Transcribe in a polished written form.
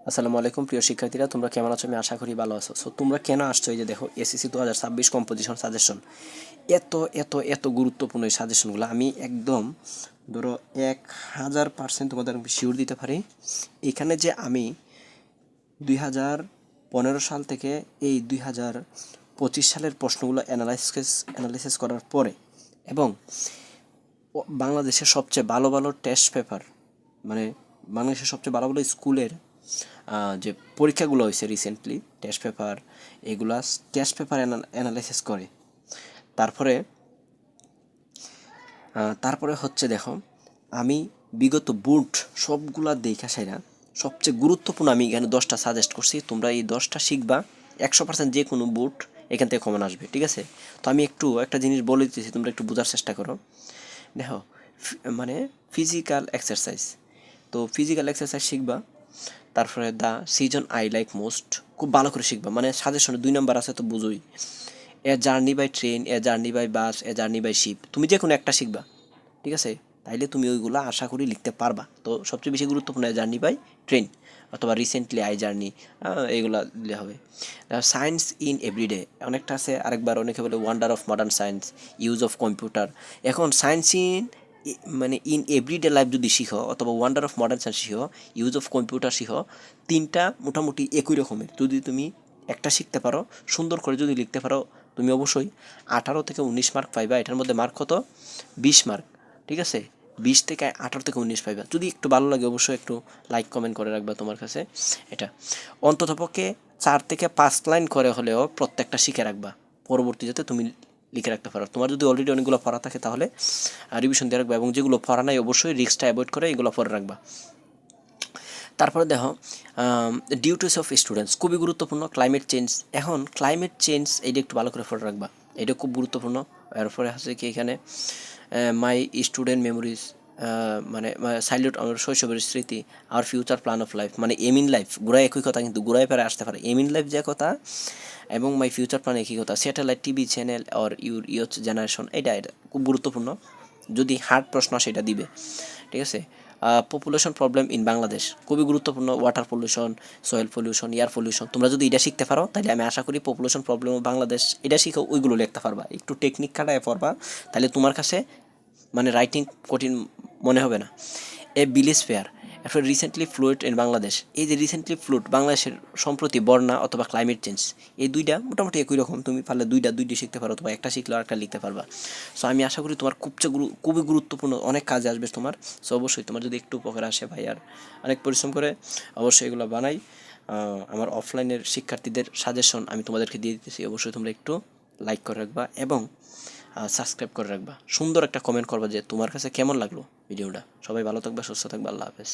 আসসালামু আলাইকুম প্রিয় শিক্ষার্থীরা, তোমরা কেমন আছো? আমি আশা করি ভালো আছো। সো তোমরা কেন আসছো? এই যে দেখো, এসএসসি 2026 কম্পোজিশন সাজেশন, এত এত এত গুরুত্বপূর্ণ এই সাজেশনগুলো আমি একদম ধরো 1000% তোমাদের শিওর দিতে পারি। এখানে যে আমি 2015 সাল থেকে এই 2025 সালের প্রশ্নগুলো অ্যানালাইসিস করার পরে এবং বাংলাদেশের সবচেয়ে ভালো ভালো টেস্ট পেপার, মানে বাংলাদেশের সবচেয়ে ভালো ভালো স্কুলের যে পরীক্ষাগুলো হয়েছে রিসেন্টলি, টেস্ট পেপার অ্যানালাইসিস করে তারপরে হচ্ছে দেখো, আমি বিগত বুট সবগুলা দেখা সাইরা সবচেয়ে গুরুত্বপূর্ণ আমি এখানে 10টা সাজেস্ট করছি। তোমরা এই 10টা শিখবা, 100% যে কোনো বুট এখান থেকে কমন আসবে, ঠিক আছে? তো আমি একটা জিনিস বলে দিতেছি, তোমরা একটু বোঝার চেষ্টা করো। দেখো, মানে ফিজিক্যাল এক্সারসাইজ, তো ফিজিক্যাল এক্সারসাইজ শিখবা। তারপরে the season I like most খুব ভালো করে শিখবা, মানে সাজেশনে 2 নম্বর আছে তো বুঝোই। A journey by train, a journey by bus, a journey by ship, তুমি যে কোনো একটা শিখবা, ঠিক আছে? তাইলে তুমি ওইগুলো আশা করি লিখতে পারবা। তো সবচেয়ে বেশি গুরুত্বপূর্ণ এ জার্নি বাই ট্রেন অথবা রিসেন্টলি আই জার্নি, এইগুলো দিলে হবে। সায়েন্স ইন এভরিডে অনেকটা আছে, আরেকবার অনেকে বলে wonder of modern science, use of computer. এখন সায়েন্স মানে ইন এভরিডে লাইফ যদি শিখো অথবা ওয়ান্ডার অফ মডার্ন সায়েন্স শিখো, ইউজ অফ কম্পিউটার শিখো, তিনটা মোটামুটি একই রকমের। যদি তুমি একটা শিখতে পারো, সুন্দর করে যদি লিখতে পারো, তুমি অবশ্যই 18 থেকে 19 মার্ক পাইবা। এটার মধ্যে মার্ক কত? 20 মার্ক, ঠিক আছে? 20 থেকে 18 থেকে 19 পাইবা। যদি একটু ভালো লাগে অবশ্যই একটু লাইক কমেন্ট করে রাখবা তোমার কাছে। এটা অন্ততপক্ষে 4 থেকে 5 লাইন করে হলেও প্রত্যেকটা শিখে রাখবা, পরবর্তী যাতে তুমি লিখে রাখতে পারো। তোমার যদি অলরেডি অনেকগুলো পড়া থাকে তাহলে রিভিশন দিয়ে রাখবা, এবং যেগুলো পড়া নাই অবশ্যই রিস্কটা অ্যাভয়েড করে এগুলো পড়ে রাখবা। তারপরে দেখো, ডিউটিস অফ স্টুডেন্টস খুবই গুরুত্বপূর্ণ। ক্লাইমেট চেঞ্জ, এখন ক্লাইমেট চেঞ্জ এইটা একটু ভালো করে পড়ে রাখবা, এটা খুব গুরুত্বপূর্ণ। এরপরে আছে কি এখানে, মাই স্টুডেন্ট মেমোরিজ, মানে চাইল্ডহুড আমার শৈশবের স্মৃতি, আর ফিউচার প্ল্যান অফ লাইফ, মানে এম ইন লাইফ ঘুরায় একই কথা কিন্তু ঘুরায় পেরে আসতে পারে। এম ইন লাইফ যে কথা এবং মাই ফিউচার প্ল্যান একই কথা। Satellite TV channel or youth generation, এটা খুব গুরুত্বপূর্ণ। যদি হার্ড প্রশ্ন সেটা দিবে, ঠিক আছে? পপুলেশন প্রবলেম ইন বাংলাদেশ খুবই গুরুত্বপূর্ণ। Water pollution, soil pollution, air pollution, তোমরা যদি এটা শিখতে পারো তাহলে আমি আশা করি পপুলেশন প্রবলেম বাংলাদেশ এটা শিখে ওইগুলো লিখতে পারবা। একটু টেকনিক খাটায় পড়বা, তাহলে তোমার কাছে মানে রাইটিং কঠিন মনে হবে না। এ বিলিস ফেয়ার, এরপর রিসেন্টলি ফ্লুড ইন বাংলাদেশ, এই যে রিসেন্টলি ফ্লুড বাংলাদেশের সম্প্রতি বন্যা অথবা ক্লাইমেট চেঞ্জ, এই দুইটা মোটামুটি একই রকম। তুমি পারলে দুইটা শিখতে পারো, অথবা একটা শিখলে আরেকটা লিখতে পারবা। সো আমি আশা করি তোমার খুবই গুরুত্বপূর্ণ, অনেক কাজে আসবে তোমার। সো অবশ্যই তোমার যদি একটু উপকার আসে ভাই, আর অনেক পরিশ্রম করে অবশ্যই এগুলো বানাই। আমার অফলাইনের শিক্ষার্থীদের সাজেশন আমি তোমাদেরকে দিয়ে দিতেছি, অবশ্যই তোমরা একটু লাইক করে রাখবা এবং সাবস্ক্রাইব করে রাখবা। সুন্দর একটা কমেন্ট করবা যে তোমার কাছে কেমন লাগলো ভিডিওটা। সবাই ভালো থাকবা, সুস্থ থাকবা, আল্লাহ হাফেজ।